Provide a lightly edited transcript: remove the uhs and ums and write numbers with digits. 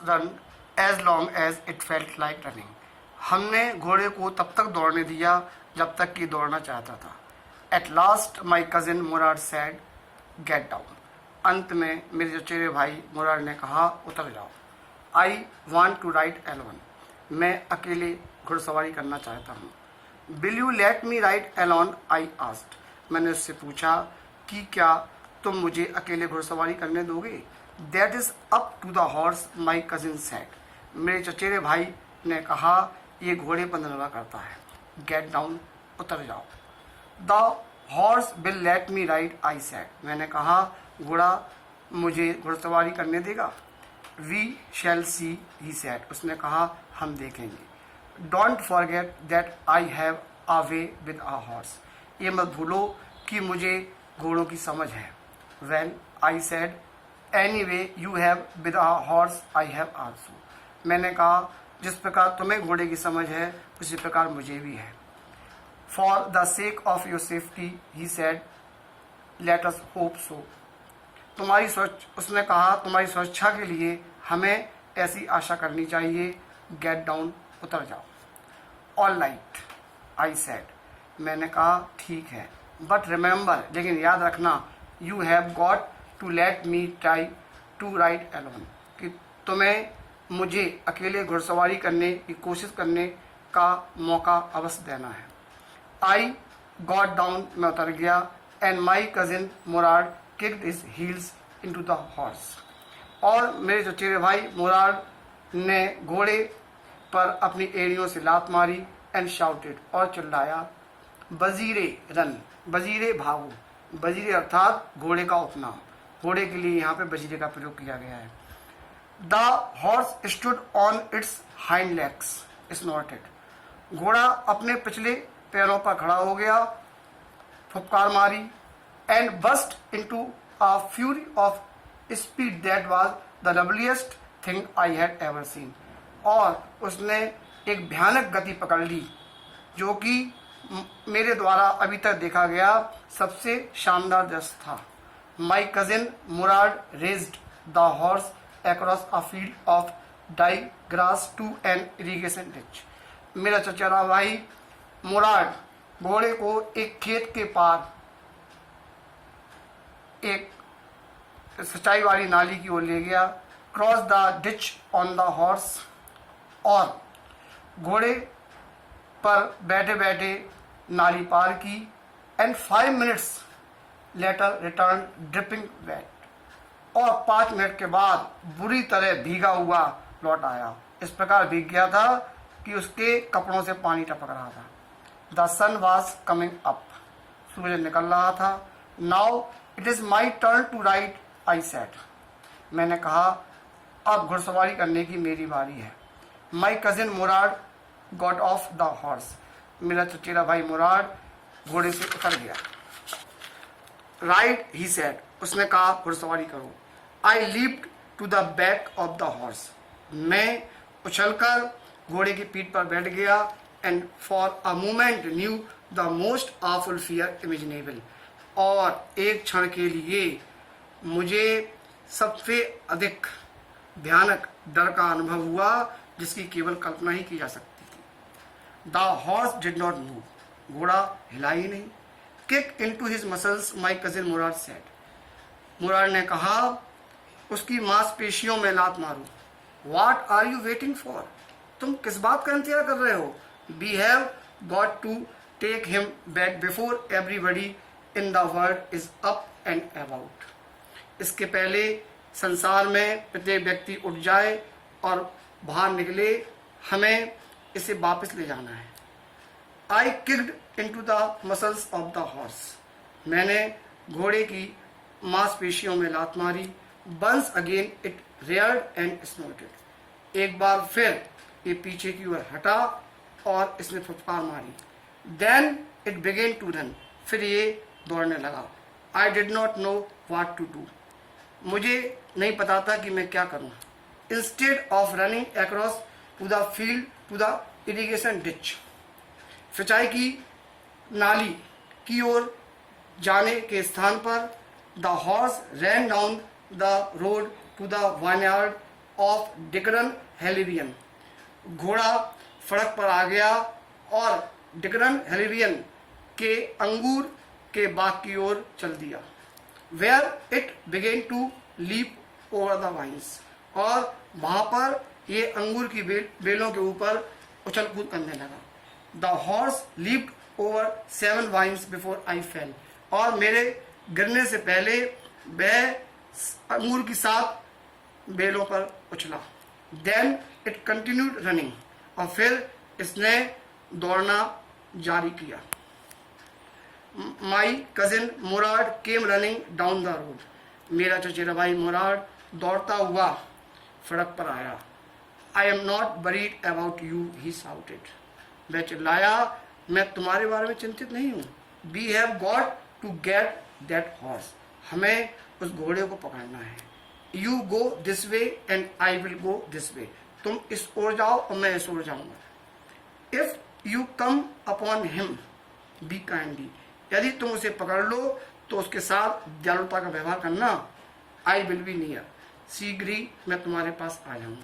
run as long as it felt like running. हमने घोड़े को तब तक दौड़ने दिया जब तक कि दौड़ना चाहता था. At last my cousin Murad said, "Get down." अंत में मेरे चचेरे भाई मुराद ने कहा, उतर जाओ. I want to ride alone. मैं अकेले घुड़सवारी करना चाहता हूँ. Will you let me ride alone? I asked. मैंने उससे पूछा कि क्या तुम मुझे अकेले घुड़सवारी करने दोगे? That is up to the horse, my cousin said. मेरे चचेरे भाई ने कहा, ये घोड़े पर निर्भर करता है. Get down, उतर जाओ. The horse will let me ride, I said. मैंने कहा, घोड़ा मुझे घुड़सवारी करने देगा. We shall see, he said. उसने कहा, हम देखेंगे. Don't forget that I have a way with a horse. ये मत भूलो कि मुझे घोड़ों की समझ है. Well, I said, anyway you have with a horse, I have also. मैंने कहा, जिस प्रकार तुम्हें घोड़े की समझ है उसी प्रकार मुझे भी है. For the sake of your safety, he said, let us hope so. उसने कहा, तुम्हारी सुरक्षा के लिए हमें ऐसी आशा करनी चाहिए. Get down, उतर जाओ. All right, I said. मैंने कहा, ठीक है. But remember, लेकिन याद रखना, you have got to let me try to ride alone. कि तुम्हें मुझे अकेले घुड़सवारी करने की कोशिश करने का मौका अवश्य देना है. I got down, मैं उतर गया, and my cousin Murad kicked his heels into the horse. और मेरे चचेरे भाई मुराद ने घोड़े पर अपनी एड़ियों से लात मारी and shouted, और चिल्लाया, बजीरे रन, बजीरे भागो. बजीरे अर्थात घोड़े का उपनाम. घोड़े के लिए यहाँ पे बजीरे का प्रयोग किया गया है. The horse stood on its hind legs, snorted. घोड़ा अपने पिछले पैरों पर खड़ा हो गया, फुफकार मारी, and burst into a fury of speed that was the loveliest thing I had ever seen. और उसने एक भयानक गति पकड़ ली जो कि मेरे द्वारा अभी तक देखा गया सबसे शानदार दृश्य था. My cousin Murad raised the horse across a field of dry grass to an irrigation ditch. मेरा चचेरा भाई मुराद घोड़े को एक खेत के पार एक सिंचाई वाली नाली की ओर ले गया. Cross the ditch on the horse, और घोड़े पर बैठे बैठे नाली पार की. And 5 minutes later return dripping wet, और 5 मिनट के बाद बुरी तरह भीगा हुआ लौट आया. इस प्रकार भीग गया था कि उसके कपड़ों से पानी टपक रहा था. The sun was coming up, सूरज निकल रहा था. Now it is my turn to ride, I said. मैंने कहा, अब घुड़सवारी करने की मेरी बारी है. My cousin Mourad got off the horse. मेरा चचेरा भाई मुराद घोड़े से उतर गया. Ride, he said. उसने कहा, घुड़सवारी करो. I leaped to the back of the horse. मैं उछलकर घोड़े की पीठ पर बैठ गया. And for a moment new the most awful fear imaginable. और एक क्षण के लिए मुझे सबसे अधिक भयानक डर का अनुभव हुआ जिसकी केवल कल्पना ही की जा सकती थी. The horse did not move. घोड़ा हिला ही नहीं. Kick into his muscles, my cousin Mourad said. Mourad ने कहा, उसकी मांसपेशियों में लात मारो. What are you waiting for? तुम किस बात का इंतजार कर रहे हो? We have got to take him back before everybody in the world is up and about. इसके पहले संसार में प्रत्येक व्यक्ति उठ जाए और बाहर निकले, हमें इसे वापस ले जाना है. I kicked into the muscles of the horse. मैंने घोड़े की मांसपेशियों में लात मारी. Once again it reared and snorted. एक बार फिर ये पीछे की ओर हटा और इसने फुफकार मारी. Then it began to run. फिर ये दौड़ने लगा. I did not know what to do. मुझे नहीं पता था कि मैं क्या करूं. Instead of running across to the field to the irrigation ditch. सिंचाई की नाली की ओर जाने के स्थान पर the horse ran down the road to the vineyard. Of Dikran Halabian. घोड़ा सड़क पर आ गया और डिकरन हेलिरियन के अंगूर के बाग की ओर चल दिया। Where it began to leap over the vines, और वहां पर ये अंगूर की बेलों के ऊपर उछल कूद करने लगा। The horse leaped over 7 vines before I fell, और मेरे गिरने से पहले वह अंगूर की 7 बेलों पर उछला। देन इट कंटिन्यूड रनिंग, और फिर इसने दौड़ना जारी किया। My cousin Murad came running down the road, मेरा चचेरा भाई मुराद दौड़ता हुआ सड़क पर आया। I am not worried about you, he shouted, वह चिल्लाया, मैं तुम्हारे बारे में चिंतित नहीं हूँ। We have got to get that horse, हमें उस घोड़े को पकड़ना है। You go this way and I will go this वे, तुम इस ओर जाओ और मैं इस ओर जाऊंगा। If you come upon him B kindly, यदि तुम उसे पकड़ लो तो उसके साथ दयालुता का व्यवहार करना। आई विल बी नियर, शीघ्र ही मैं तुम्हारे पास आ जाऊंगा।